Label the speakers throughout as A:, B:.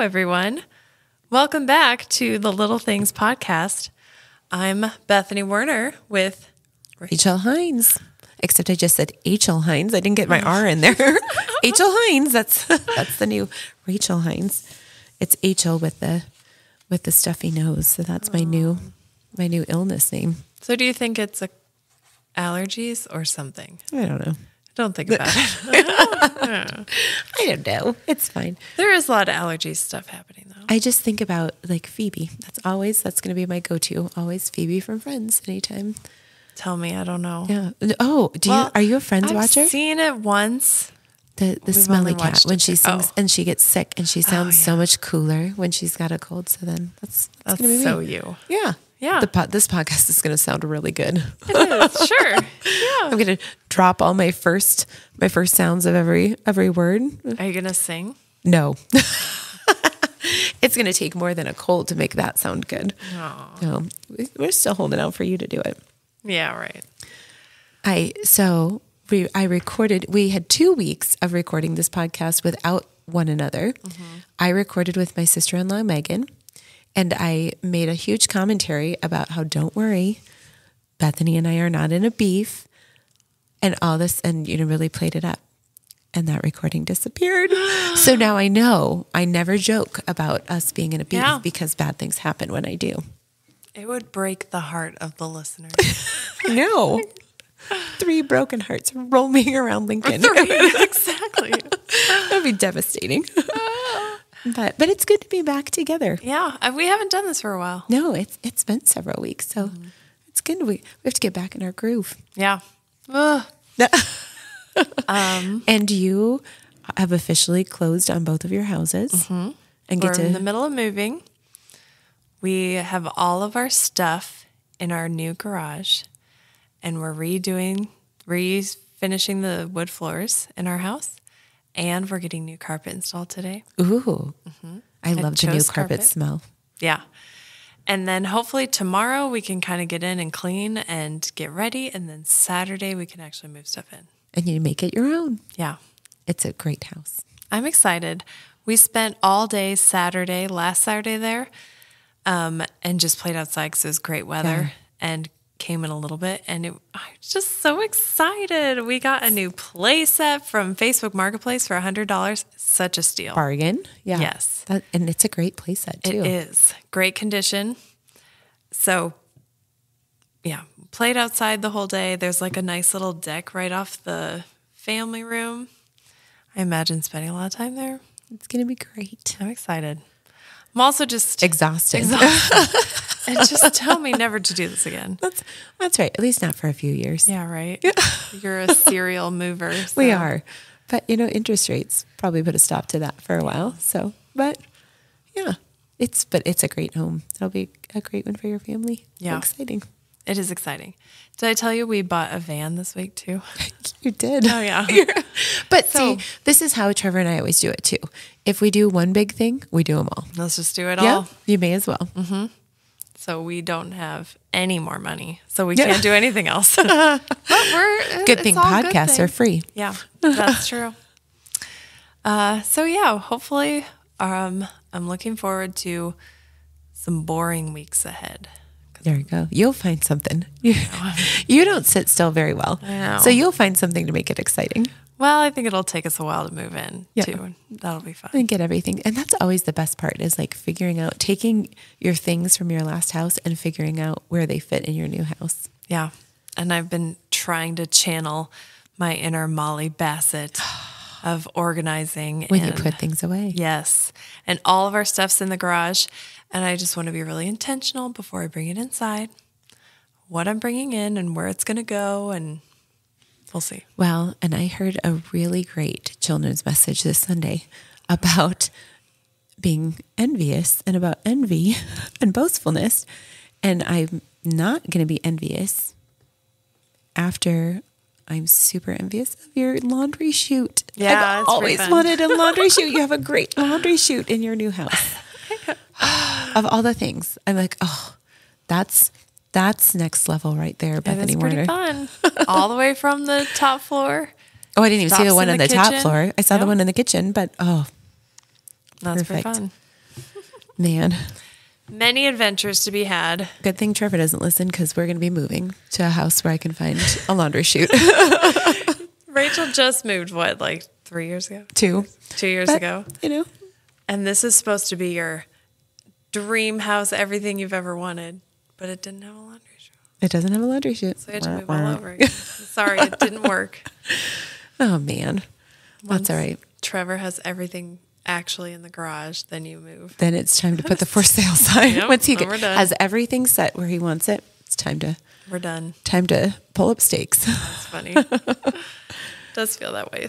A: everyone. Welcome back to the Little Things podcast. I'm Bethany Werner with
B: Rachel Hines. Except I just said Rachel Hines. I didn't get my R in there. Rachel Hines. That's the new Rachel Hines. It's Rachel with the stuffy nose. So that's my new illness name.
A: So do you think it's allergies or something?
B: I don't know.
A: Don't think about it.
B: I don't know. It's fine.
A: There is a lot of allergy stuff happening though.
B: I just think about like Phoebe. That's going to be my go-to. Always Phoebe from Friends anytime.
A: Tell me, I don't know.
B: Yeah. Oh, are you a Friends watcher?
A: I've seen it once.
B: The smelly cat when she sings and she gets sick and she sounds so much cooler when she's got a cold. So then that's gonna be
A: so
B: me.
A: you.
B: Yeah.
A: Yeah.
B: This podcast is going to sound really good.
A: It is, sure. Yeah.
B: I'm going to drop all my first sounds of every word.
A: Are you going to sing?
B: No. It's going to take more than a cold to make that sound good.
A: Aww.
B: No. We're still holding out for you to do it.
A: Yeah, right.
B: I recorded, we had 2 weeks of recording this podcast without one another. Mm-hmm. I recorded with my sister-in-law, Megan. And I made a huge commentary about how, don't worry, Bethany and I are not in a beef and all this, and really played it up. And that recording disappeared. So now I know I never joke about us being in a beef because bad things happen when I do.
A: It would break the heart of the listeners.
B: No. 3 broken hearts roaming around Lincoln.
A: 3, exactly.
B: That'd be devastating. But it's good to be back together.
A: Yeah, we haven't done this for a while.
B: No, it's been several weeks, so it's good. We have to get back in our groove.
A: Yeah.
B: And you have officially closed on both of your houses, and
A: we're in the middle of moving. We have all of our stuff in our new garage, and we're refinishing the wood floors in our house. And we're getting new carpet installed today.
B: Ooh. Mm-hmm. I love the new carpet smell.
A: Yeah. And then hopefully tomorrow we can kind of get in and clean and get ready. And then Saturday we can actually move stuff in.
B: And you make it your own.
A: Yeah.
B: It's a great house.
A: I'm excited. We spent all day last Saturday there, and just played outside because it was great weather and came in a little bit, and I'm just so excited. We got a new play set from Facebook Marketplace for $100. Such a steal.
B: Bargain. Yeah.
A: Yes.
B: And it's a great play set too.
A: It is. Great condition. So, yeah, played outside the whole day. There's like a nice little deck right off the family room. I imagine spending a lot of time there.
B: It's going to be great.
A: I'm excited. I'm also just
B: exhausted.
A: And just tell me never to do this again.
B: That's right. At least not for a few years.
A: Yeah, right. You're a serial mover. So.
B: We are. But, interest rates probably put a stop to that for a while. So, but yeah, it's a great home. It'll be a great one for your family.
A: Yeah.
B: Exciting.
A: It is exciting. Did I tell you we bought a van this week too?
B: You did.
A: Oh, yeah.
B: But see, this is how Trevor and I always do it too. If we do one big thing, we do them all.
A: Let's just do it all.
B: You may as well.
A: Mm-hmm. So we don't have any more money, so we can't do anything else. But
B: good thing podcasts are free.
A: Yeah, that's true. So yeah, hopefully I'm looking forward to some boring weeks ahead.
B: There you go. You'll find something. You don't sit still very well.
A: I know.
B: So you'll find something to make it exciting.
A: Well, I think it'll take us a while to move in too. That'll be fun.
B: And get everything. And that's always the best part is like taking your things from your last house and figuring out where they fit in your new house.
A: Yeah. And I've been trying to channel my inner Molly Bassett of organizing.
B: When you put things away.
A: Yes. And all of our stuff's in the garage. And I just want to be really intentional before I bring it inside, what I'm bringing in and where it's going to go. And we'll see.
B: Well, and I heard a really great children's message this Sunday about being envious and about envy and boastfulness. And I'm not going to be envious after I'm super envious of your laundry chute.
A: Yeah,
B: I've always wanted a laundry chute. You have a great laundry chute in your new house. Of all the things, I'm like, oh, that's next level right there, Bethany Werner.
A: It's pretty fun. All the way from the top floor.
B: Oh, I didn't even see the one on the top floor. I saw
A: Yep.
B: the one in the kitchen, but
A: that's pretty fun.
B: Man.
A: Many adventures to be had.
B: Good thing Trevor doesn't listen because we're going to be moving to a house where I can find a laundry chute.
A: Rachel just moved, what, like 3 years ago?
B: 2
A: 2 years ago.
B: You know.
A: And this is supposed to be your dream house, everything you've ever wanted. But it didn't have a laundry chute.
B: It doesn't have a laundry chute.
A: So I had to move all over again. Sorry, it didn't work.
B: Oh, man. That's all right.
A: Trevor has everything actually in the garage, then you move.
B: Then it's time to put the for sale sign.
A: Yep,
B: Once he
A: we're done.
B: has everything set where he wants it, it's time to pull up stakes.
A: That's funny. Does feel that way.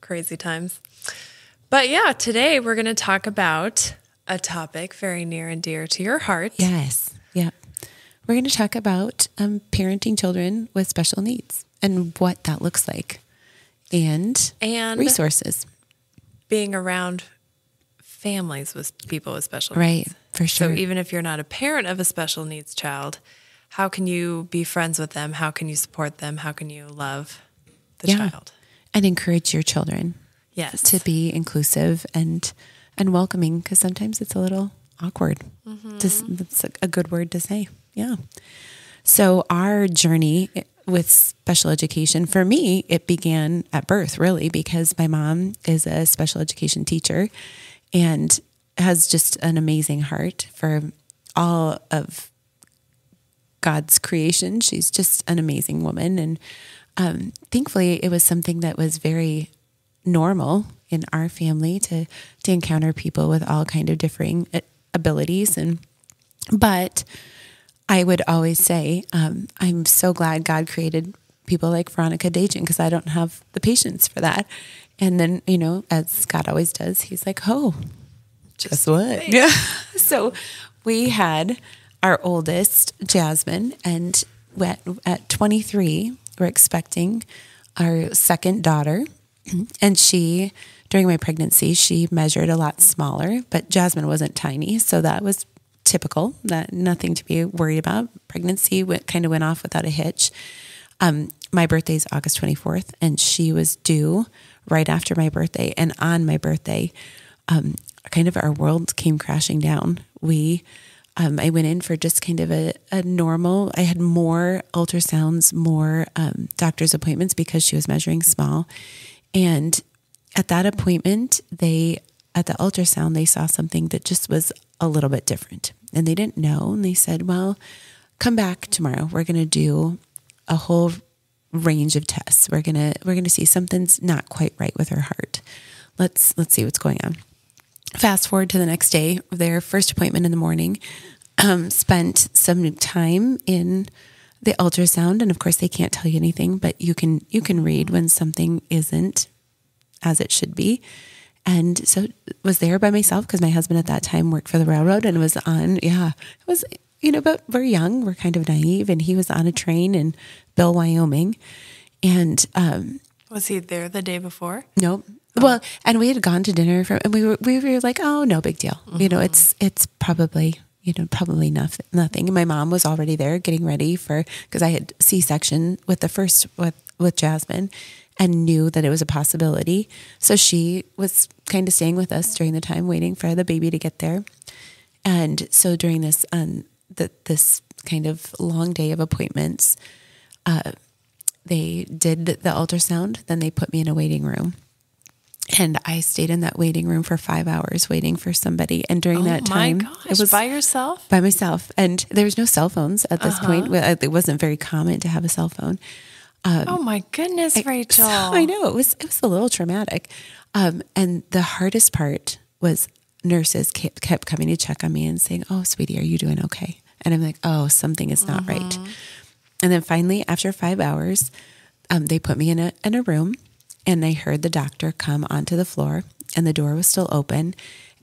A: Crazy times. But yeah, today we're going to talk about a topic very near and dear to your heart.
B: Yes. Yeah. We're going to talk about parenting children with special needs and what that looks like and resources.
A: Being around families with people with special
B: needs.
A: Right,
B: for sure.
A: So even if you're not a parent of a special needs child, how can you be friends with them? How can you support them? How can you love the child?
B: And encourage your children.
A: Yes.
B: To be inclusive and welcoming, because sometimes it's a little awkward. Mm-hmm. That's a good word to say. Yeah. So our journey with special education, for me, it began at birth, really, because my mom is a special education teacher and has just an amazing heart for all of God's creation. She's just an amazing woman. And thankfully, it was something that was very normal in our family to encounter people with all kind of differing abilities. But I would always say, I'm so glad God created people like Veronica Dajan because I don't have the patience for that. And then, as God always does, he's like, oh, guess what? Yeah. So we had our oldest, Jasmine, and at 23, we're expecting our second daughter. And during my pregnancy, she measured a lot smaller, but Jasmine wasn't tiny. So that was typical, that nothing to be worried about. Pregnancy kind of went off without a hitch. My birthday is August 24th, and she was due right after my birthday. And on my birthday, kind of our world came crashing down. I went in for just kind of a normal, I had more ultrasounds, more doctor's appointments because she was measuring small. And at that appointment, at the ultrasound, they saw something that just was a little bit different. And they didn't know. And they said, well, come back tomorrow. We're going to do a whole range of tests. We're going to see something's not quite right with her heart. Let's see what's going on. Fast forward to the next day, their first appointment in the morning, spent some time in the ultrasound. And of course they can't tell you anything, but you can read when something isn't as it should be. And so was there by myself because my husband at that time worked for the railroad and was on, it was, but we're young, we're kind of naive. And he was on a train in Bill, Wyoming. And,
A: was he there the day before?
B: Nope. Oh. Well, and we had gone to dinner and we were like, oh, no big deal. Mm-hmm. It's probably, probably nothing. And my mom was already there getting ready because I had C-section with Jasmine and knew that it was a possibility. So she was kind of staying with us during the time, waiting for the baby to get there. And so during this, this kind of long day of appointments, they did the ultrasound, then they put me in a waiting room. And I stayed in that waiting room for 5 hours waiting for somebody. And during that time,
A: it was by yourself?
B: By myself. And there was no cell phones at this point. It wasn't very common to have a cell phone.
A: Oh my goodness, Rachel.
B: I know it was a little traumatic. And the hardest part was nurses kept coming to check on me and saying, oh, sweetie, are you doing okay? And I'm like, oh, something is not right. And then finally, after 5 hours, they put me in a room. And I heard the doctor come onto the floor and the door was still open.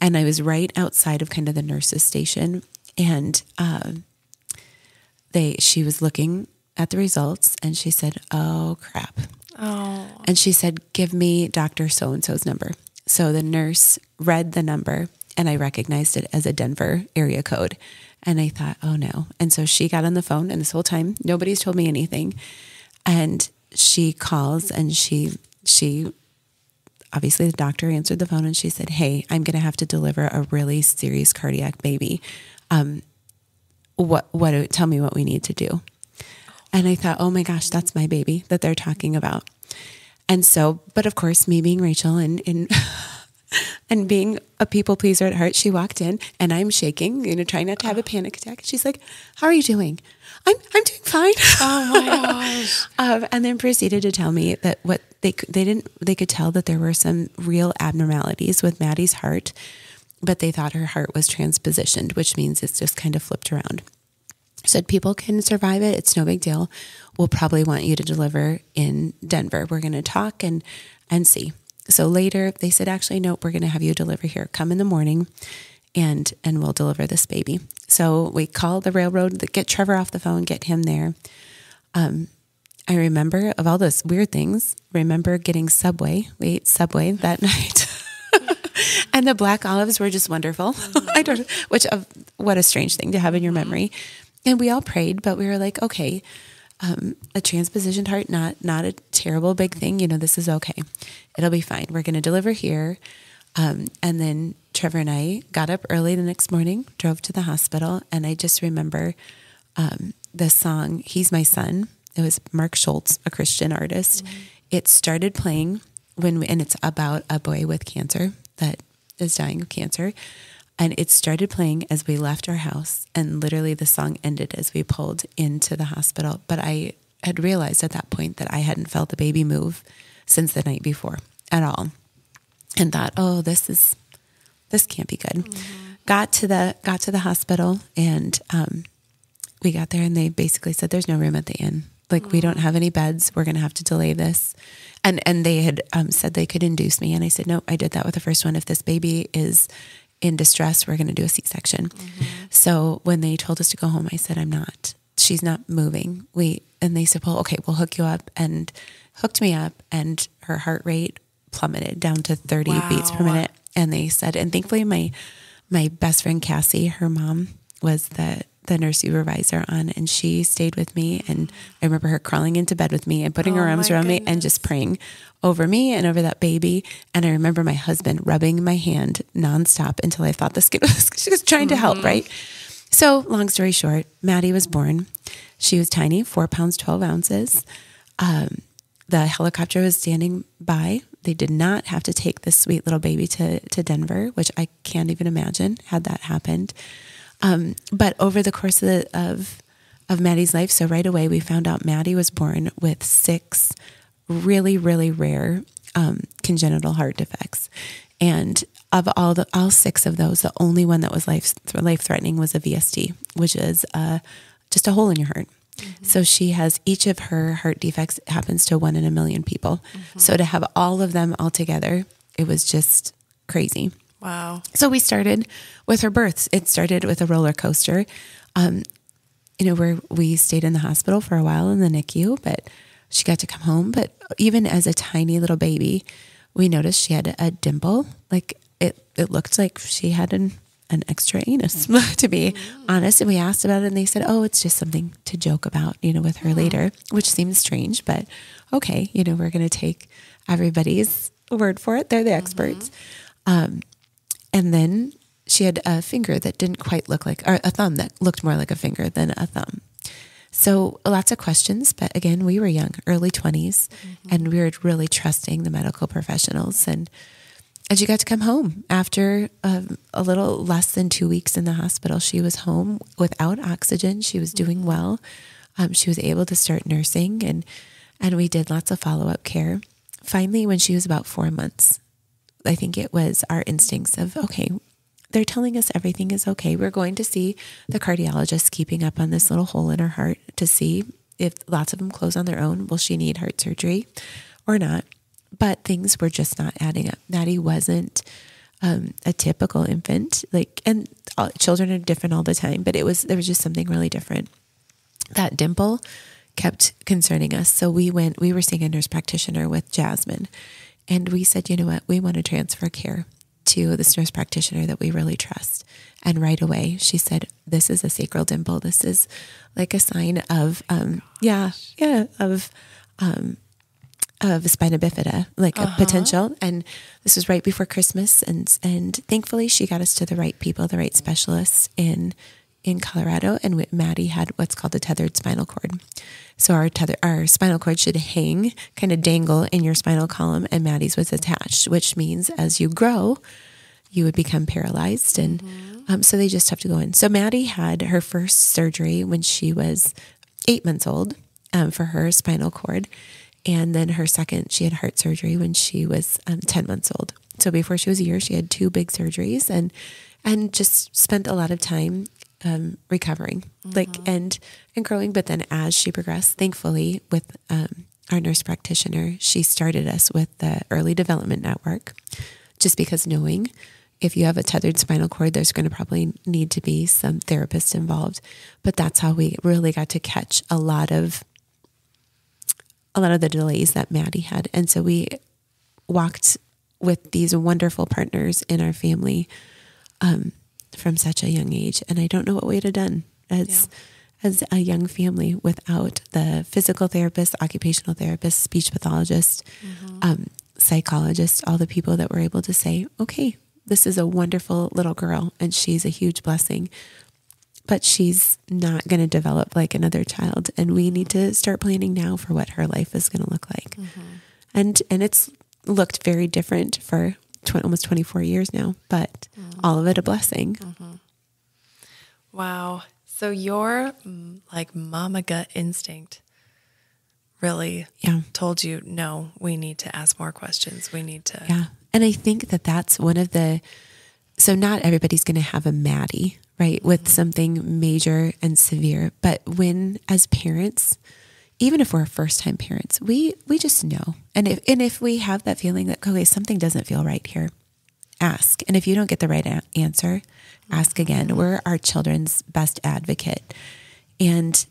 B: And I was right outside of kind of the nurse's station. And she was looking at the results and she said, oh, crap.
A: Oh.
B: And she said, give me Dr. So-and-so's number. So the nurse read the number and I recognized it as a Denver area code. And I thought, oh, no. And so she got on the phone and this whole time, nobody's told me anything. And she calls and she obviously the doctor answered the phone and she said, "Hey, I'm going to have to deliver a really serious cardiac baby. Tell me what we need to do." And I thought, oh my gosh, that's my baby that they're talking about. And so, but of course, me being Rachel and and being a people pleaser at heart, she walked in and I'm shaking, trying not to have a panic attack. She's like, "How are you doing?" I'm doing fine.
A: Oh my gosh.
B: And then proceeded to tell me that what they could tell that there were some real abnormalities with Maddie's heart, but they thought her heart was transpositioned, which means it's just kind of flipped around. Said people can survive it. It's no big deal. We'll probably want you to deliver in Denver. We're going to talk and see. So later they said, actually, no, we're going to have you deliver here. Come in the morning and we'll deliver this baby. So we called the railroad, get Trevor off the phone, get him there. I remember, of all those weird things, remember getting Subway. We ate Subway that night. And the black olives were just wonderful. What a strange thing to have in your memory. And we all prayed, but we were like, okay, a transpositioned heart, not a terrible big thing. This is okay. It'll be fine. We're going to deliver here. And then Trevor and I got up early the next morning, drove to the hospital. And I just remember the song, "He's My Son." It was Mark Schultz, a Christian artist. Mm-hmm. It started playing and it's about a boy with cancer that is dying of cancer. And it started playing as we left our house, and literally the song ended as we pulled into the hospital. But I had realized at that point that I hadn't felt the baby move since the night before at all, and thought, oh, this can't be good. Mm-hmm. Got to the hospital, and we got there, and they basically said, "There's no room at the inn. Like, we don't have any beds. We're going to have to delay this." And they had said they could induce me, and I said, "No, I did that with the first one. If this baby is in distress, we're going to do a C-section." Mm-hmm. So when they told us to go home, I said, "I'm not. She's not moving." And they said, "Well, okay, we'll hook you up," and hooked me up, and her heart rate plummeted down to 30 beats per minute. And they said, and thankfully my best friend Cassie, her mom was the nurse supervisor on, and she stayed with me. And I remember her crawling into bed with me and putting her arms around me and just praying over me and over that baby. And I remember my husband rubbing my hand nonstop until I thought the skin she was trying to help, right? So long story short, Maddie was born. She was tiny, 4 pounds, 12 ounces. The helicopter was standing by. They did not have to take this sweet little baby to Denver, which I can't even imagine had that happened. But over the course of Maddie's life, so right away we found out Maddie was born with 6 really, really rare congenital heart defects. And of all 6 of those, the only one that was life-threatening was a VSD, which is just a hole in your heart. Mm-hmm. So she has, each of her heart defects happens to 1 in a million people. Mm-hmm. So to have all of them all together, it was just crazy.
A: Wow.
B: So we started with her births. It started with a roller coaster, where we stayed in the hospital for a while in the NICU, but she got to come home. But even as a tiny little baby, we noticed she had a dimple. Like it looked like she had an extra anus, to be honest. And we asked about it, and they said, "Oh, it's just something to joke about, with her later," which seems strange, but okay, we're going to take everybody's word for it. They're the experts. And then she had a finger that didn't quite look like, or a thumb that looked more like a finger than a thumb. So lots of questions, but again, we were young, early 20s, and we were really trusting the medical professionals. And she got to come home after a little less than 2 weeks in the hospital. She was home without oxygen. She was doing well. She was able to start nursing, and we did lots of follow-up care. Finally, when she was about 4 months, I think it was our instincts of, okay, they're telling us everything is okay. We're going to see the cardiologist keeping up on this little hole in her heart to see if lots of them close on their own. Will she need heart surgery or not? But things were just not adding up. Maddie wasn't a typical infant, and children are different all the time, but there was just something really different. That dimple kept concerning us. So we were seeing a nurse practitioner with Jasmine. And we said, you know what, we want to transfer care to this nurse practitioner that we really trust. And right away, she said, "This is a sacral dimple. This is like a sign of, spina bifida, like a potential. And this was right before Christmas. And thankfully she got us to the right people, the right specialists in Colorado. And Maddie had what's called a tethered spinal cord. So our spinal cord should hang, kind of dangle in your spinal column, and Maddie's was attached, which means as you grow, you would become paralyzed. And so they just have to go in. So Maddie had her first surgery when she was 8 months old for her spinal cord. And then her second, she had heart surgery when she was 10 months old. So before she was a year, she had 2 big surgeries and just spent a lot of time recovering, and growing. But then as she progressed, thankfully with our nurse practitioner, she started us with the early development network, just because knowing if you have a tethered spinal cord, there's going to probably need to be some therapists involved. But that's how we really got to catch a lot of the delays that Maddie had. And so we walked with these wonderful partners in our family from such a young age. And I don't know what we'd have done as a young family without the physical therapist, occupational therapist, speech pathologist, psychologist, all the people that were able to say, okay, this is a wonderful little girl and she's a huge blessing, but she's not going to develop like another child. And we need to start planning now for what her life is going to look like. And it's looked very different for almost 24 years now, but all of it a blessing.
A: Wow. So your like mama gut instinct really told you, no, we need to ask more questions. We need to.
B: Yeah. And I think that that's one of so not everybody's going to have a Maddie, right? With something major and severe. But when, as parents, even if we're first time parents, we just know. And if we have that feeling that, okay, something doesn't feel right here, ask. And if you don't get the right answer, ask again. We're our children's best advocate. And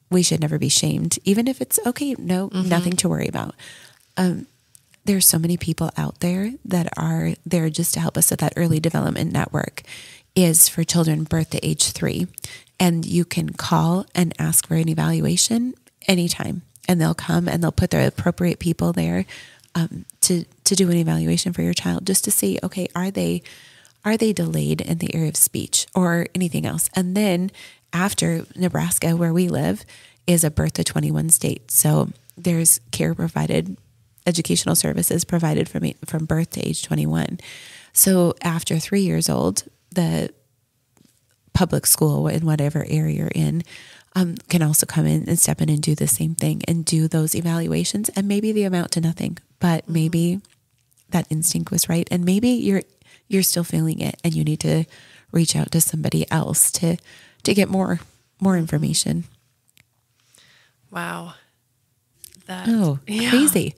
B: we should never be shamed, even if it's okay. No, nothing to worry about. There's so many people out there that are there just to help us. So that early development network is for children birth to age 3. And you can call and ask for an evaluation anytime. And they'll come and they'll put the appropriate people there to do an evaluation for your child, just to see, okay, are they delayed in the area of speech or anything else? And then after Nebraska, where we live, is a birth to 21 state. So there's care provided, educational services provided from birth to age 21. So after 3 years old, the public school in whatever area you're in can also come in and step in and do the same thing and do those evaluations. And maybe they amount to nothing, but maybe that instinct was right. And maybe you're still feeling it and you need to reach out to somebody else to get more information.
A: Wow.
B: Crazy.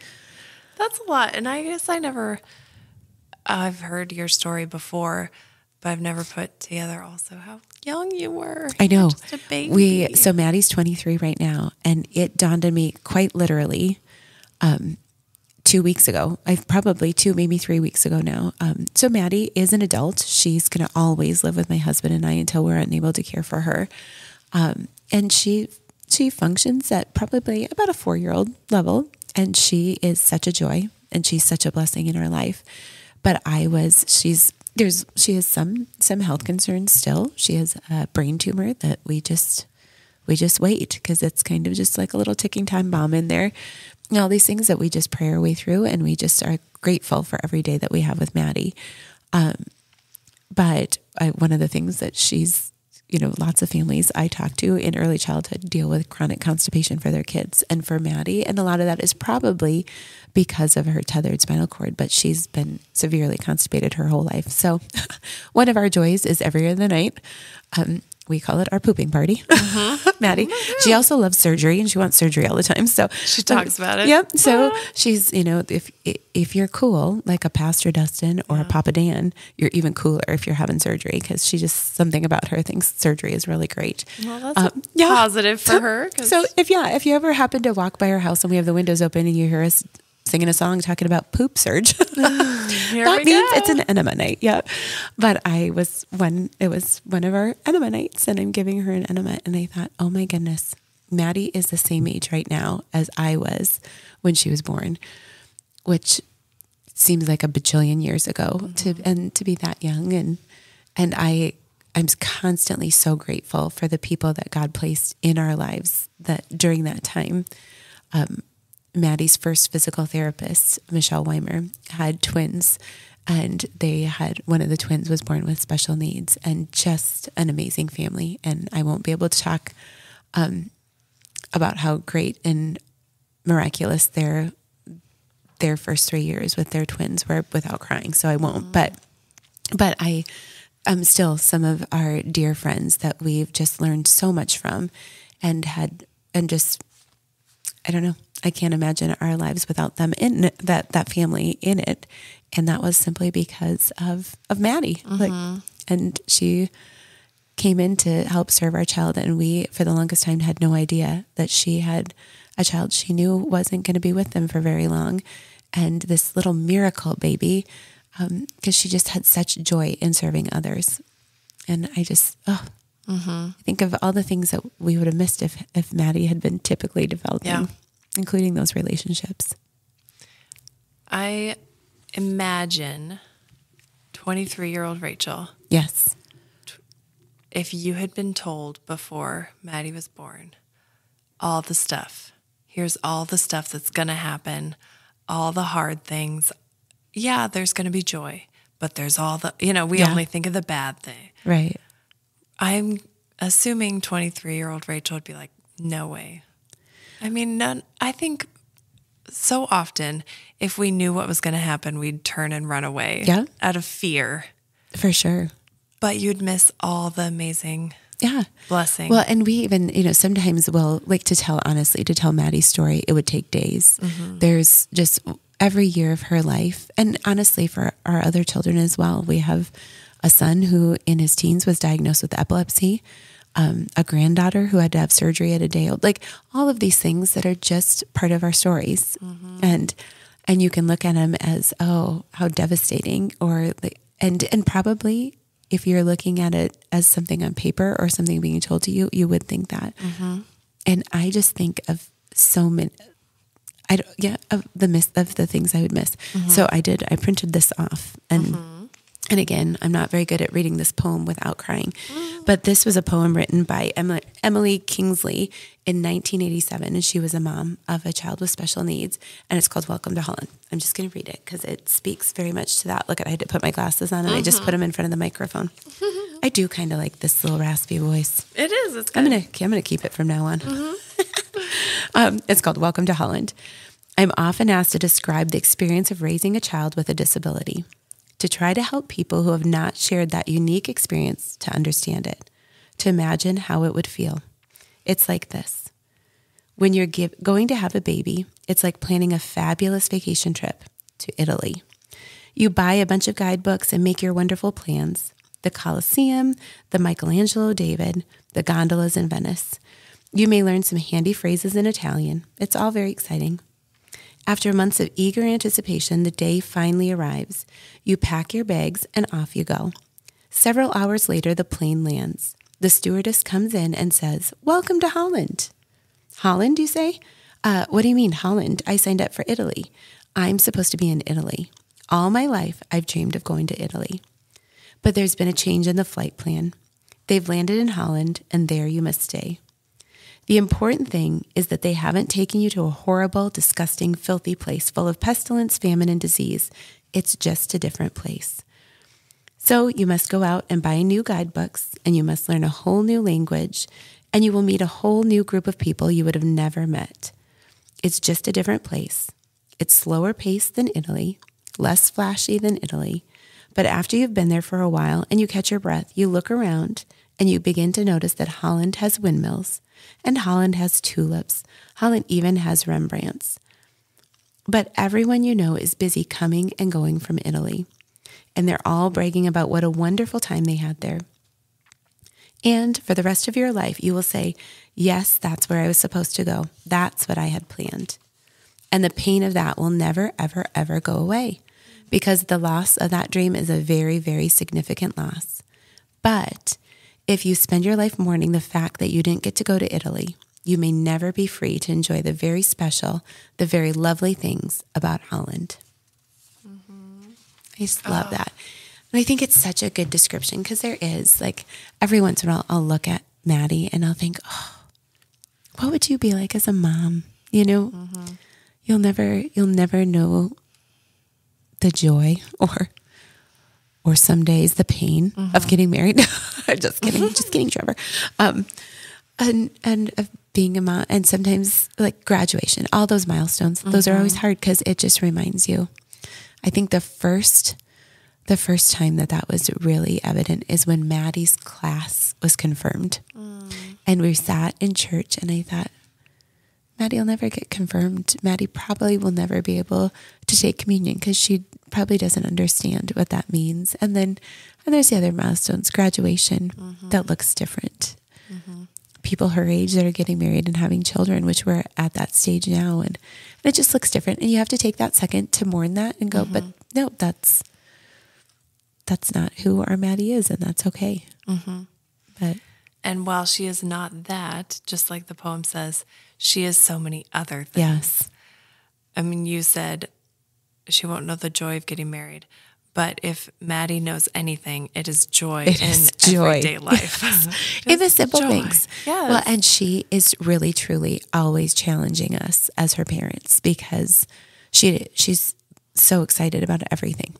A: That's a lot. And I guess I've heard your story before, but I've never put together also how young you were.
B: I know.
A: Just a baby.
B: So Maddie's 23 right now, and it dawned on me quite literally 2 weeks ago. Probably 2, maybe 3 weeks ago now. So Maddie is an adult. She's going to always live with my husband and I until we're unable to care for her. And she functions at probably about a 4-year-old level, and she is such a joy and she's such a blessing in our life. But she has some health concerns still. She has a brain tumor that we just wait, because it's kind of just like a little ticking time bomb in there. And all these things that we just pray our way through, and we just are grateful for every day that we have with Maddie. But one of the things that she's, lots of families I talk to in early childhood deal with chronic constipation for their kids. And for Maddie, and a lot of that is probably because of her tethered spinal cord, but she's been severely constipated her whole life. So one of our joys is every other night. We call it our pooping party. Maddie. She also loves surgery, and she wants surgery all the time. So
A: she talks about it.
B: Yep. So she's, if you're cool, like a Pastor Dustin or a Papa Dan, you're even cooler if you're having surgery, because she just, something about her thinks surgery is really great.
A: Well, that's positive for her.
B: So if you ever happen to walk by her house and we have the windows open and you hear us singing a song talking about poop surge, that means it's an enema night. Yeah. But it was one of our enema nights, and I'm giving her an enema, and I thought, oh my goodness, Maddie is the same age right now as I was when she was born, which seems like a bajillion years ago to be that young. And I'm constantly so grateful for the people that God placed in our lives that during that time. Maddie's first physical therapist, Michelle Weimer, had twins, and one of the twins was born with special needs, and just an amazing family. And I won't be able to talk about how great and miraculous their first 3 years with their twins were without crying. So I won't, but I still some of our dear friends that we've just learned so much from and just, I don't know, I can't imagine our lives without them in that family in it. And that was simply because of Maddie. And she came in to help serve our child. And we, for the longest time, had no idea that she had a child she knew wasn't going to be with them for very long. And this little miracle baby, because she just had such joy in serving others. And I just, I think of all the things that we would have missed if Maddie had been typically developing, including those relationships.
A: I imagine 23-year-old Rachel.
B: Yes.
A: If you had been told before Maddie was born, all the stuff, here's all the stuff that's going to happen, all the hard things. Yeah, there's going to be joy, but there's all the, we only think of the bad thing.
B: Right.
A: I'm assuming 23-year-old Rachel would be like, no way. I mean, I think so often if we knew what was going to happen, we'd turn and run away out of fear.
B: For sure.
A: But you'd miss all the amazing blessing.
B: Well, and we even, sometimes will like to tell Maddie's story, it would take days. There's just every year of her life. And honestly, for our other children as well, we have a son who in his teens was diagnosed with epilepsy, a granddaughter who had to have surgery at a day old, like all of these things that are just part of our stories. And you can look at them as, oh, how devastating, or and probably if you're looking at it as something on paper or something being told to you, you would think that. And I just think of so many, of the things I would miss. So I printed this off, and again, I'm not very good at reading this poem without crying, but this was a poem written by Emily Kingsley in 1987, and she was a mom of a child with special needs, and it's called Welcome to Holland. I'm just going to read it because it speaks very much to that. Look, I had to put my glasses on, and I just put them in front of the microphone. I do kind of like this little raspy voice.
A: It is. It's good.
B: I'm gonna keep it from now on. It's called Welcome to Holland. I'm often asked to describe the experience of raising a child with a disability, to try to help people who have not shared that unique experience to understand it, to imagine how it would feel. It's like this. When you're going to have a baby, it's like planning a fabulous vacation trip to Italy. You buy a bunch of guidebooks and make your wonderful plans. The Colosseum, the Michelangelo David, the gondolas in Venice. You may learn some handy phrases in Italian. It's all very exciting. After months of eager anticipation, the day finally arrives. You pack your bags and off you go. Several hours later, the plane lands. The stewardess comes in and says, "Welcome to Holland." Holland, you say? What do you mean, Holland? I signed up for Italy. I'm supposed to be in Italy. All my life, I've dreamed of going to Italy. But there's been a change in the flight plan. They've landed in Holland, and there you must stay. The important thing is that they haven't taken you to a horrible, disgusting, filthy place full of pestilence, famine, and disease. It's just a different place. So you must go out and buy new guidebooks, and you must learn a whole new language, and you will meet a whole new group of people you would have never met. It's just a different place. It's slower paced than Italy, less flashy than Italy. But after you've been there for a while and you catch your breath, you look around and you begin to notice that Holland has windmills, and Holland has tulips. Holland even has Rembrandts. But everyone you know is busy coming and going from Italy, and they're all bragging about what a wonderful time they had there. And for the rest of your life, you will say, yes, that's where I was supposed to go. That's what I had planned. And the pain of that will never, ever, ever go away, because the loss of that dream is a very, very significant loss. But if you spend your life mourning the fact that you didn't get to go to Italy, you may never be free to enjoy the very special, the very lovely things about Holland. I just love that. And I think it's such a good description because there is, like, every once in a while I'll look at Maddie and I'll think, oh, what would you be like as a mom? You know, you'll never know the joy or some days the pain of getting married. Just kidding, Trevor. And of being a mom, and sometimes like graduation, all those milestones, those are always hard because it just reminds you. I think the first time that was really evident is when Maddie's class was confirmed. And we sat in church and I thought, Maddie will never get confirmed. Maddie probably will never be able to take communion because she probably doesn't understand what that means. And there's the other milestones, graduation, that looks different. People her age that are getting married and having children, which we're at that stage now. And it just looks different. And you have to take that second to mourn that and go, but no, that's not who our Maddie is. And that's okay.
A: And while she is not that, just like the poem says, she is so many other things.
B: Yes.
A: I mean, you said she won't know the joy of getting married. But if Maddie knows anything, it is joy everyday life.
B: Yes. In the simple things.
A: Yes.
B: Well, and she is really, truly always challenging us as her parents because she's so excited about everything.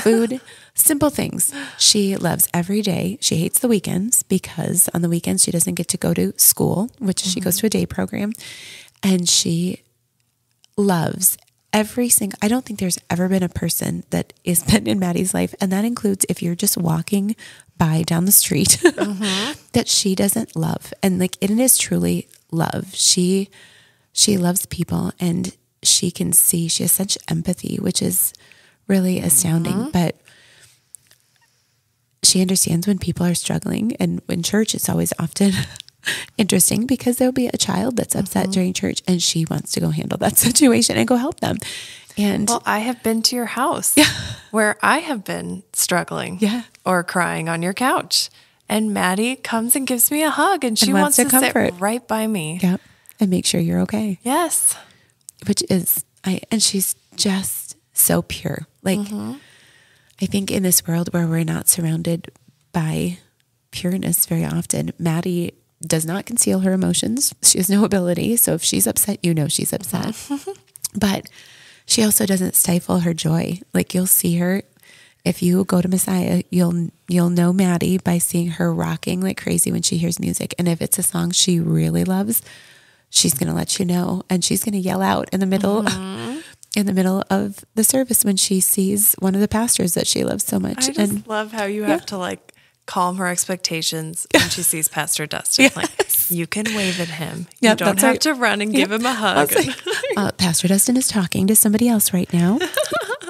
B: Food, simple things. She loves every day. She hates the weekends because on the weekends she doesn't get to go to school, which she goes to a day program. And she loves I don't think there's ever been a person that has been in Maddie's life, and that includes if you're just walking by down the street, that she doesn't love. And like, it is truly love. She loves people and she can see, she has such empathy, which is really astounding, but she understands when people are struggling. And in church, it's always often interesting because there'll be a child that's upset during church and she wants to go handle that situation and go help them. And
A: well, I have been to your house where I have been struggling or crying on your couch. And Maddie comes and gives me a hug and she wants to sit right by me.
B: Yep. And make sure you're okay.
A: Yes.
B: Which is, and she's just so pure. Like, I think in this world where we're not surrounded by pureness very often, Maddie does not conceal her emotions. She has no ability. So if she's upset, you know she's upset. But she also doesn't stifle her joy. Like, you'll see her, if you go to Messiah, you'll know Maddie by seeing her rocking like crazy when she hears music. And if it's a song she really loves, she's going to let you know. And she's going to yell out in the middle of the service when she sees one of the pastors that she loves so much.
A: I just love how you have to like calm her expectations when she sees Pastor Dustin. Yes. Like, you can wave at him. You don't have to run and give him a hug.
B: Like, Pastor Dustin is talking to somebody else right now.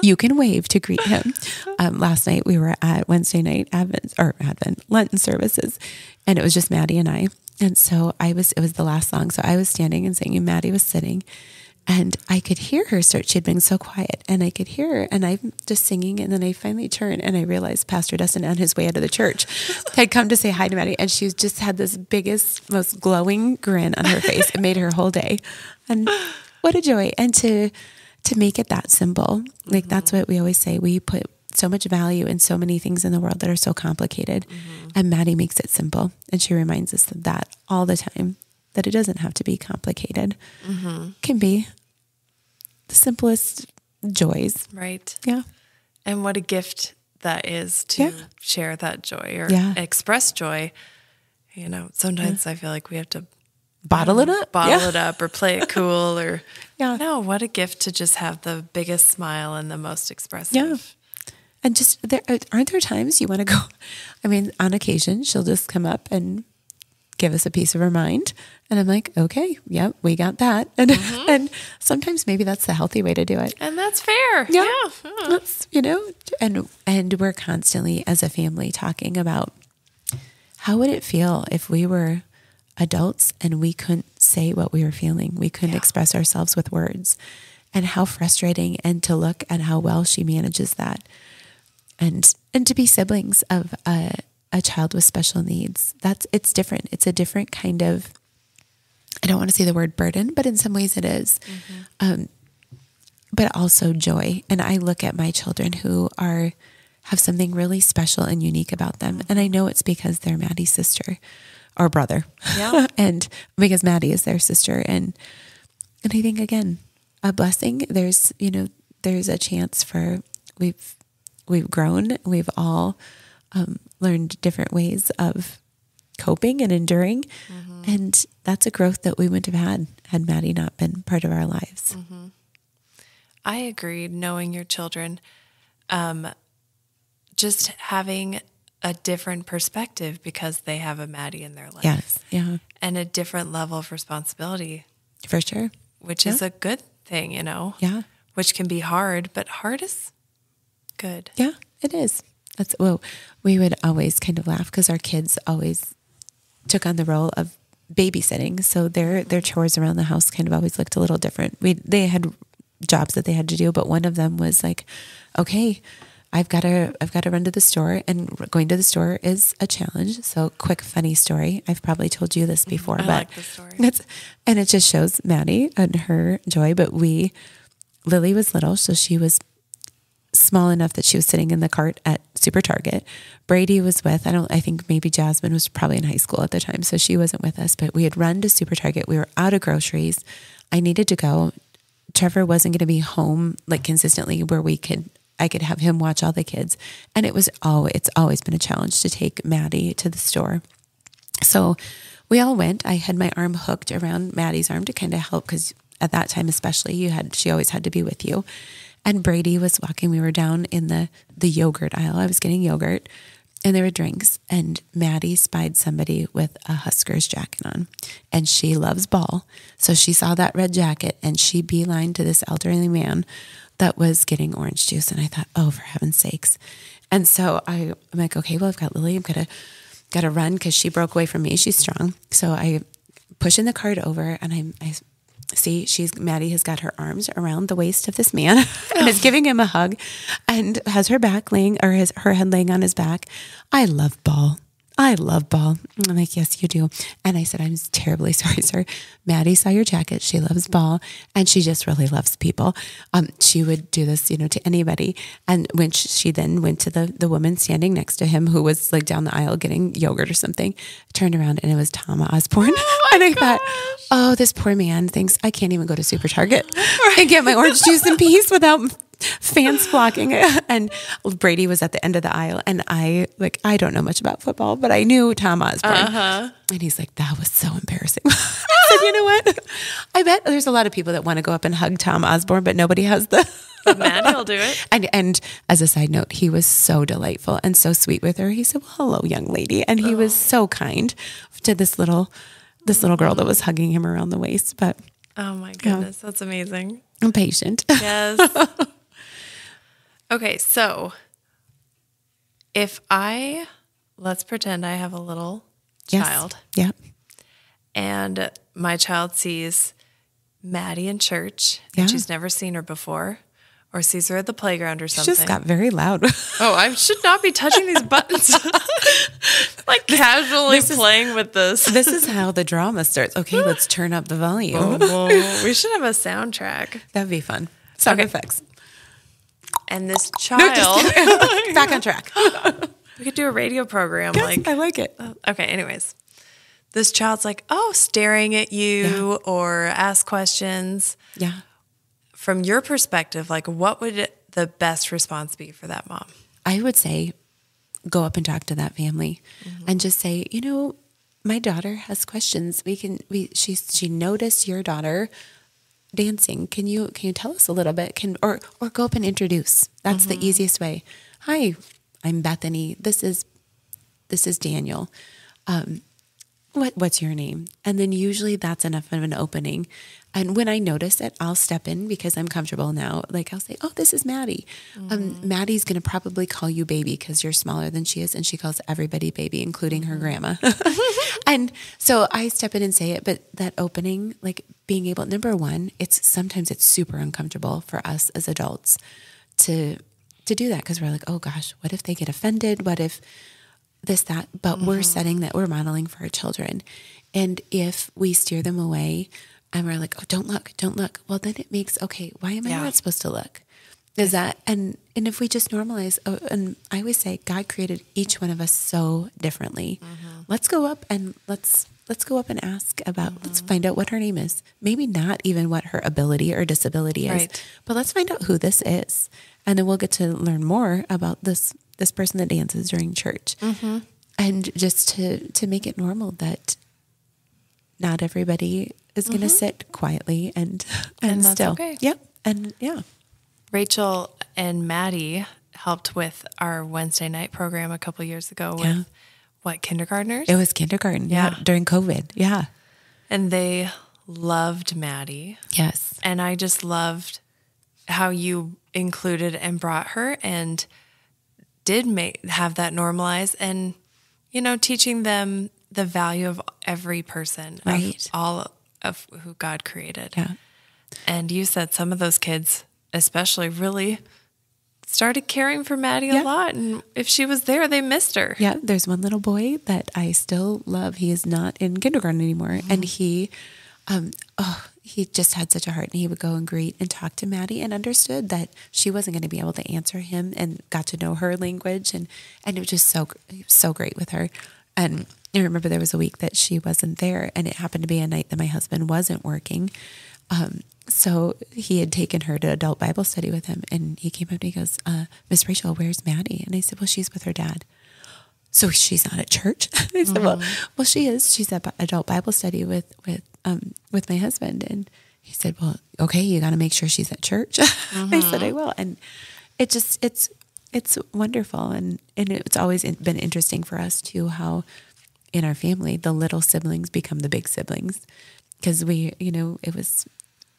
B: You can wave to greet him. Last night we were at Wednesday night Advent Lenten services, and it was just Maddie and I. And so it was the last song. So I was standing and singing, Maddie was sitting. And I could hear her start. She had been so quiet, and I could hear her, and I'm just singing. And then I finally turned, and I realized Pastor Dustin, on his way out of the church, had come to say hi to Maddie, and she just had this biggest, most glowing grin on her face. It made her whole day, and what a joy! And to make it that simple, like that's what we always say. We put so much value in so many things in the world that are so complicated, and Maddie makes it simple, and she reminds us of that all the time. That it doesn't have to be complicated. Can be the simplest joys.
A: Right.
B: Yeah.
A: And what a gift that is to share that joy or express joy. You know, sometimes I feel like we have to
B: bottle it up
A: or play it cool or no, what a gift to just have the biggest smile and the most expressive.
B: Yeah. And just aren't there times you want to go, I mean, on occasion she'll just come up and give us a piece of her mind. And I'm like, okay, yep, we got that. And and sometimes maybe that's the healthy way to do it.
A: And that's fair.
B: Yeah. That's, and we're constantly as a family talking about how would it feel if we were adults and we couldn't say what we were feeling. We couldn't express ourselves with words. And how frustrating, and to look at how well she manages that. And to be siblings of a child with special needs, it's different. It's a different kind of I don't want to say the word burden, but in some ways it is. But also joy. And I look at my children who have something really special and unique about them. And I know it's because they're Maddie's sister or brother.
A: Yeah.
B: And because Maddie is their sister. And I think, again, a blessing. There's a chance for we've grown. We've all learned different ways of coping and enduring. And that's a growth that we wouldn't have had Maddie not been part of our lives.
A: I agree. Knowing your children, just having a different perspective because they have a Maddie in their life.
B: Yes. Yeah.
A: And a different level of responsibility.
B: For sure.
A: Which is a good thing,
B: Yeah.
A: Which can be hard, but hard is good.
B: Yeah, it is. We would always kind of laugh because our kids always took on the role of babysitting. So their chores around the house kind of always looked a little different. They had jobs that they had to do, but one of them was like, okay, I've got to run to the store, and going to the store is a challenge. So quick, funny story. I've probably told you this before,
A: I
B: but
A: like the story.
B: And it just shows Maddie and her joy. But Lily was little, so she was small enough that she was sitting in the cart at Super Target. Brady was with, I think maybe Jasmine was probably in high school at the time, so she wasn't with us, but we had run to Super Target. We were out of groceries. I needed to go. Trevor wasn't going to be home like consistently where I could have him watch all the kids. And it's always been a challenge to take Maddie to the store. So we all went. I had my arm hooked around Maddie's arm to kind of help, because at that time especially, she always had to be with you. And Brady was walking. We were down in the yogurt aisle. I was getting yogurt, and there were drinks. And Maddie spied somebody with a Huskers jacket on, and she loves ball. So she saw that red jacket, and she beelined to this elderly man that was getting orange juice. And I thought, oh, for heaven's sakes. And so I'm like, okay, well, I've got Lily. I'm got to run because she broke away from me. She's strong. So I push in the cart over, and I see Maddie has got her arms around the waist of this man and is giving him a hug, and has her back laying, or her head laying on his back. I love ball. I'm like, yes, you do. And I said, I'm terribly sorry, sir. Maddie saw your jacket. She loves ball, and she just really loves people. She would do this, to anybody. And when she then went to the woman standing next to him, who was like down the aisle getting yogurt or something, turned around, and it was Tom Osborne. And I thought, oh, this poor man thinks I can't even go to Super Target and get my orange juice in peace without fans flocking. And Brady was at the end of the aisle, and I don't know much about football, but I knew Tom Osborne. And he's like, that was so embarrassing. I said, you know what? I bet there's a lot of people that want to go up and hug Tom Osborne, but nobody has the...
A: But Maddie will do it.
B: And as a side note, he was so delightful and so sweet with her. He said, well, hello, young lady. And he was so kind to this little girl that was hugging him around the waist. But
A: oh my goodness, that's amazing.
B: I'm patient.
A: Yes. Okay, so let's pretend I have a little child.
B: Yeah.
A: And my child sees Maddie in church,
B: Yeah.
A: and she's never seen her before, or sees her at the playground or
B: She
A: something.
B: just got very loud.
A: Oh, I should not be touching these buttons. Like casually playing with this.
B: This is how the drama starts. Okay, let's turn up the volume.
A: We should have a soundtrack.
B: That'd be fun. Sound effects.
A: And this child...
B: Back on track.
A: We could do a radio program.
B: Yes, I like it.
A: Okay, anyways. This child's like, staring at you or ask questions.
B: Yeah.
A: From your perspective, what would the best response be for that mom?
B: I would say go up and talk to that family and just say, my daughter has questions. She noticed your daughter dancing. Can you tell us a little bit? Or go up and introduce. That's the easiest way. Hi, I'm Bethany. This is Daniel. What's your name? And then usually that's enough of an opening. And when I notice it, I'll step in because I'm comfortable now. I'll say, oh, this is Maddie. Maddie's going to probably call you baby because you're smaller than she is. And she calls everybody baby, including her grandma. And so I step in and say it. But that opening, being able, number one, sometimes it's super uncomfortable for us as adults to do that. Because we're like, oh gosh, what if they get offended? What if this, that, but we're setting that, we're modeling for our children. And if we steer them away and we're like, oh, don't look. Well, then it makes, okay, why am I not supposed to look? Is that, and if we just normalize, and I always say, God created each one of us so differently. Let's go up and let's go up and ask about, let's find out what her name is. Maybe not even what her ability or disability is, but let's find out who this is. And then we'll get to learn more about this person that dances during church. And just to make it normal that not everybody is going to sit quietly and
A: that's
B: still.
A: Okay.
B: Yep. And yeah.
A: Rachel and Maddie helped with our Wednesday night program a couple years ago with kindergartners?
B: It was kindergarten. Yeah. During COVID. Yeah.
A: And they loved Maddie.
B: Yes.
A: And I just loved how you included and brought her and did have that normalized and, teaching them the value of every person, of all of who God created.
B: Yeah.
A: And you said some of those kids especially really started caring for Maddie a lot. And if she was there, they missed her.
B: Yeah. There's one little boy that I still love. He is not in kindergarten anymore. And he just had such a heart, and he would go and greet and talk to Maddie and understood that she wasn't going to be able to answer him and got to know her language. And it was just so great with her. And I remember there was a week that she wasn't there, and it happened to be a night that my husband wasn't working. So he had taken her to adult Bible study with him, and he came up and he goes, Miss Rachel, where's Maddie? And I said, well, she's with her dad. So she's not at church? I said, well, she is. She's at adult Bible study with my husband. And he said, well, okay, you got to make sure she's at church. I said, I will. And it's wonderful. And it's always been interesting for us too, how in our family, the little siblings become the big siblings. Because it was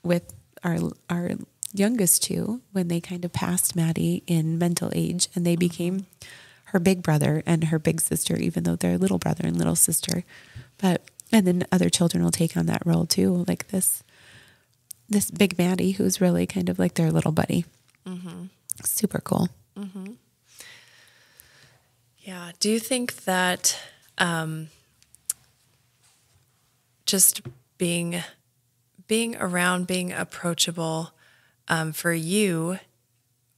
B: with our youngest two, when they kind of passed Maddie in mental age, and they became her big brother and her big sister, even though they're little brother and little sister. And then other children will take on that role too, like this big Maddie, who's really kind of like their little buddy. Super cool.
A: Yeah. Do you think that just being around, being approachable for you,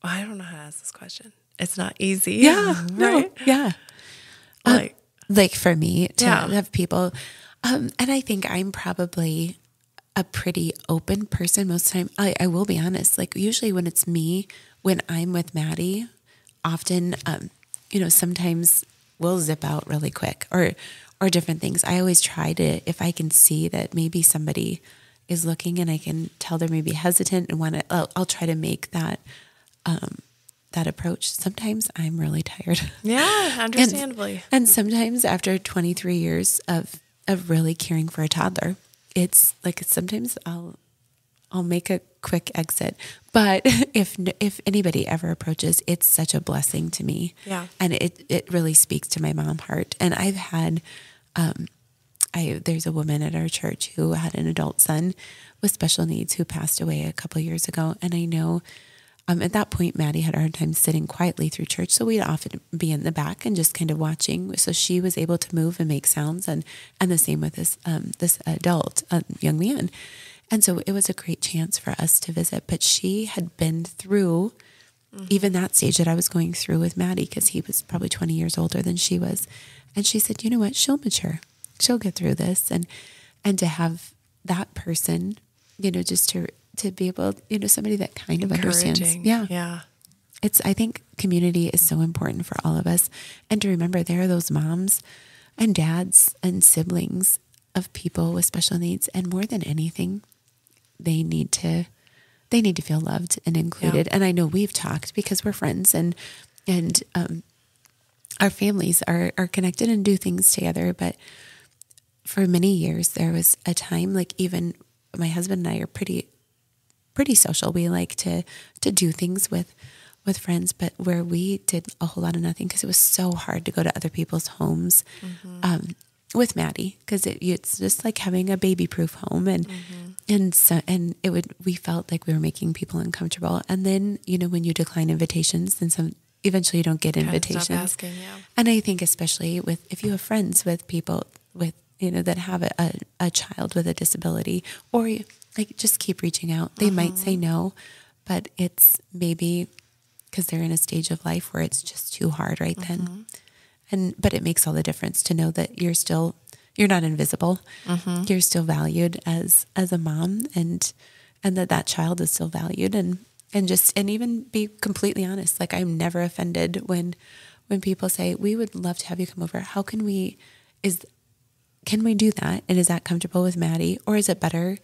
A: I don't know how to ask this question. It's not easy.
B: Yeah.
A: Right?
B: No, yeah. Like for me to have people, and I think I'm probably a pretty open person most of the time. I will be honest, like usually when it's me, when I'm with Maddie, often, sometimes we'll zip out really quick or different things. I always try to, if I can see that maybe somebody is looking and I can tell they're maybe hesitant and I'll try to make that approach. Sometimes I'm really tired.
A: Yeah, understandably.
B: And sometimes after 23 years of really caring for a toddler, it's like sometimes I'll make a quick exit. But if anybody ever approaches, it's such a blessing to me.
A: Yeah.
B: And it really speaks to my mom heart. And I've had there's a woman at our church who had an adult son with special needs who passed away a couple of years ago. And I know at that point, Maddie had a hard time sitting quietly through church. So we'd often be in the back and just kind of watching. So she was able to move and make sounds, and the same with this adult young man. And so it was a great chance for us to visit. But she had been through even that stage that I was going through with Maddie, because he was probably 20 years older than she was. And she said, you know what, she'll mature. She'll get through this. And to have that person, just to be able, somebody that kind of understands. Yeah.
A: Yeah.
B: I think community is so important for all of us. And to remember there are those moms and dads and siblings of people with special needs. And more than anything, they need to feel loved and included. Yeah. And I know we've talked because we're friends and our families are connected and do things together. But for many years, there was a time, like even my husband and I are pretty social. We like to do things with friends, but where we did a whole lot of nothing because it was so hard to go to other people's homes with Maddie, because it's just like having a baby-proof home, and we felt like we were making people uncomfortable. And then when you decline invitations, then eventually you don't get
A: Kind of
B: invitations.
A: stop asking, yeah.
B: And I think especially if you have friends with people with, that have a child with a disability, or just keep reaching out. They might say no, but it's maybe because they're in a stage of life where it's just too hard right then. But it makes all the difference to know that you're not invisible. You're still valued as a mom, and that child is still valued, and even be completely honest. Like, I'm never offended when people say, we would love to have you come over. How can we do that? And is that comfortable with Maddie, or is it better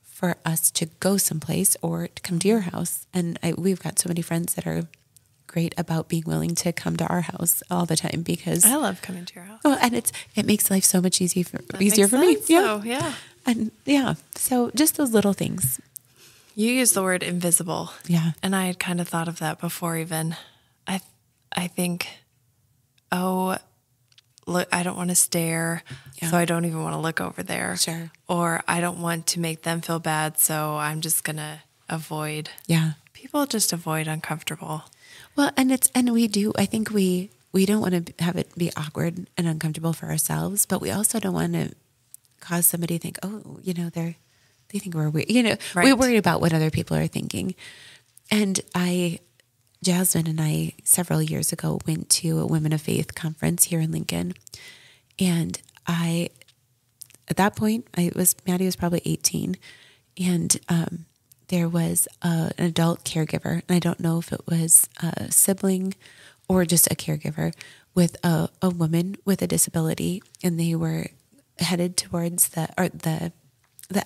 B: for us to go someplace or to come to your house? And we've got so many friends that are great about being willing to come to our house all the time, because
A: I love coming to your house.
B: Oh, and it makes life so much easier for me.
A: Yeah.
B: And so just those little things.
A: You use the word invisible.
B: Yeah.
A: And I had kind of thought of that before even. I think, look, I don't want to stare, so I don't even want to look over there.
B: Sure.
A: Or I don't want to make them feel bad, so I'm just going to avoid.
B: Yeah.
A: People just avoid uncomfortable.
B: Well, and we do. I think we don't want to have it be awkward and uncomfortable for ourselves, but we also don't want to cause somebody to think, oh, they think we're weird.
A: Right.
B: We worry about what other people are thinking. And Jasmine and I, several years ago, went to a Women of Faith conference here in Lincoln. And at that point, Maddie was probably 18. And there was an adult caregiver. And I don't know if it was a sibling or just a caregiver with a woman with a disability. And they were headed towards the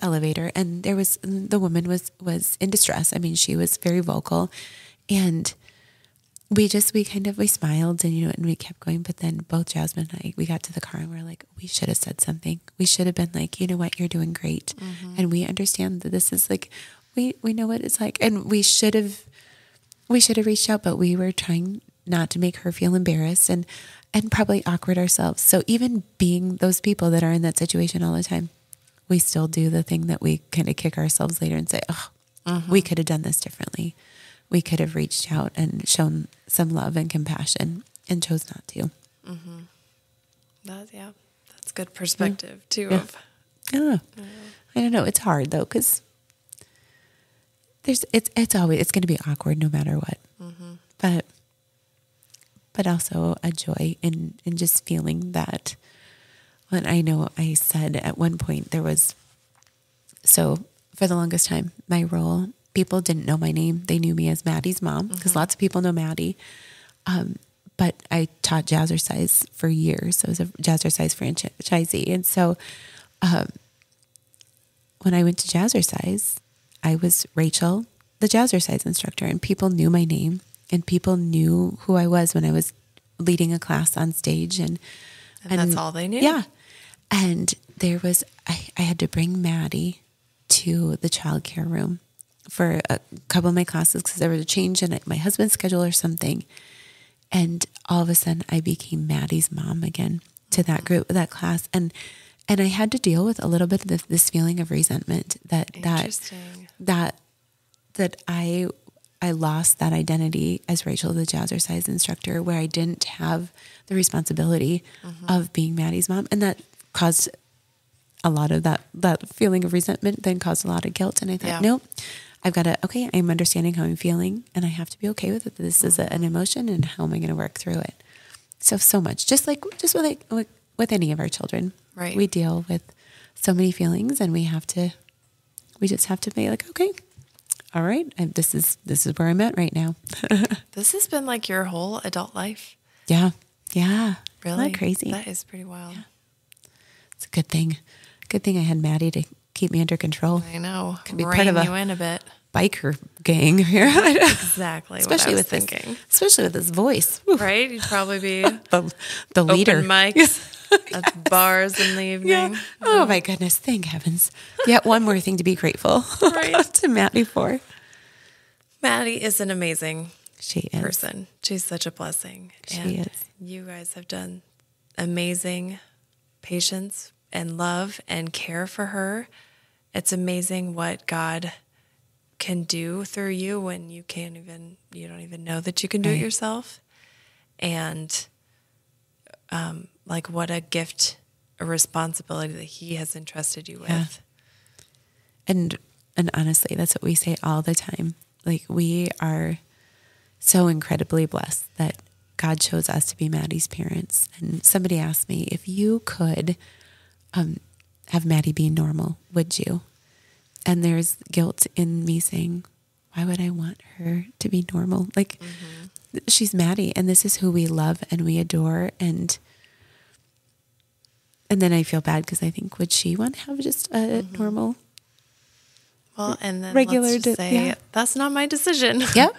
B: elevator. And the woman was in distress. I mean, she was very vocal. And we smiled and we kept going. But then both Jasmine and I, we got to the car and we're like, we should have said something. We should have been like, you know what, you're doing great. And we understand that this is like, we know what it's like. And we should have reached out, but we were trying not to make her feel embarrassed and probably awkward ourselves. So even being those people that are in that situation all the time, we still do the thing that we kind of kick ourselves later and say, we could have done this differently. We could have reached out and shown some love and compassion and chose not to.
A: That's good perspective too.
B: Yeah. I don't know. It's hard though, because it's always going to be awkward no matter what. But also a joy in just feeling that. And I know I said at one point so for the longest time, my role, people didn't know my name. They knew me as Maddie's mom, because lots of people know Maddie. But I taught jazzercise for years. I was a jazzercise franchisee. And so when I went to jazzercise, I was Rachel, the jazzercise instructor, and people knew my name and people knew who I was when I was leading a class on stage. And
A: that's all they knew.
B: Yeah. And I had to bring Maddie to the childcare room for a couple of my classes because there was a change in my husband's schedule or something. And all of a sudden I became Maddie's mom again to that group, that class. And I had to deal with a little bit of this feeling of resentment that I lost that identity as Rachel, the jazzercise instructor, where I didn't have the responsibility of being Maddie's mom. And that caused a lot of that feeling of resentment, then caused a lot of guilt. And I thought, no, I've got to, I'm understanding how I'm feeling and I have to be okay with it. This is an emotion, and how am I going to work through it? So much, just with any of our children,
A: right?
B: We deal with so many feelings, and we just have to be like, okay, all right, this is where I'm at right now.
A: This has been like your whole adult life.
B: Yeah.
A: Really?
B: Isn't that crazy?
A: That is pretty wild.
B: Yeah. It's a good thing. Good thing I had Maddie to keep me under control.
A: I know.
B: Could be
A: Rein
B: part of
A: you in a bit.
B: Biker gang here.
A: Exactly.
B: Especially
A: what I was
B: with
A: thinking.
B: Especially with this voice.
A: Right? You'd probably be
B: the leader.
A: Open mics at bars in the evening.
B: Yeah. Oh my goodness. Thank heavens. Yet one more thing to be grateful to Maddie for.
A: Maddie is an amazing
B: person.
A: She's such a blessing.
B: She is.
A: You guys have done amazing patience and love and care for her. It's amazing what God can do through you when you don't even know that you can do it yourself. and like what a gift, a responsibility that he has entrusted you with.
B: And honestly, that's what we say all the time. Like, we are so incredibly blessed that God chose us to be Maddie's parents. And somebody asked me, if you could have Maddie be normal, would you? And there's guilt in me saying, why would I want her to be normal? Like, she's Maddie, and this is who we love and we adore. And then I feel bad because I think, would she want to have just a normal,
A: well, and then
B: regular,
A: let's just say that's not my decision.
B: Yep.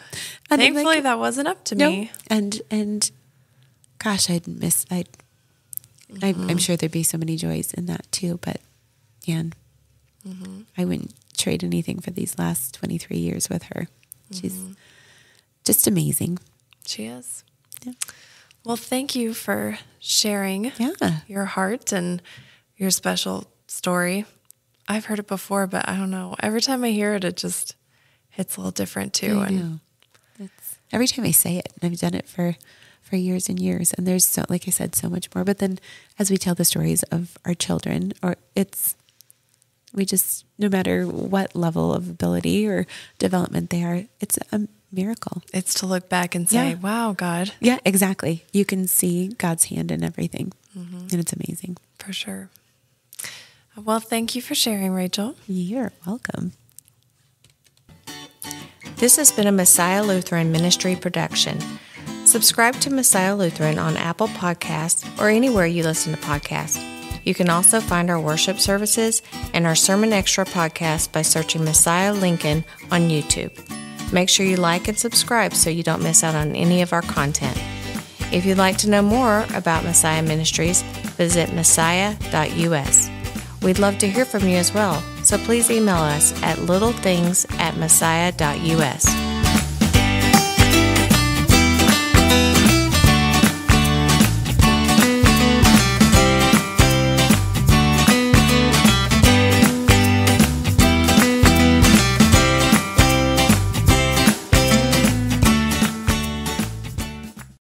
B: And
A: Thankfully, that wasn't up to me.
B: And gosh, I'm sure there'd be so many joys in that too. But man, I wouldn't trade anything for these last 23 years with her. She's just amazing.
A: She is.
B: Yeah.
A: Well, thank you for sharing your heart and your special story. I've heard it before, but I don't know. Every time I hear it, it just hits a little different too.
B: I know. Every time I say it, and I've done it for years and years, and there's so, like I said, so much more. But then as we tell the stories of our children, we just, no matter what level of ability or development they are, it's a miracle.
A: It's to look back and say, wow, God.
B: Yeah, exactly. You can see God's hand in everything, and it's amazing.
A: For sure. Well, thank you for sharing, Rachel.
B: You're welcome.
C: This has been a Messiah Lutheran Ministry production. Subscribe to Messiah Lutheran on Apple Podcasts or anywhere you listen to podcasts. You can also find our worship services and our Sermon Extra podcast by searching Messiah Lincoln on YouTube. Make sure you like and subscribe so you don't miss out on any of our content. If you'd like to know more about Messiah Ministries, visit messiah.us. We'd love to hear from you as well, so please email us at littlethings@messiah.us.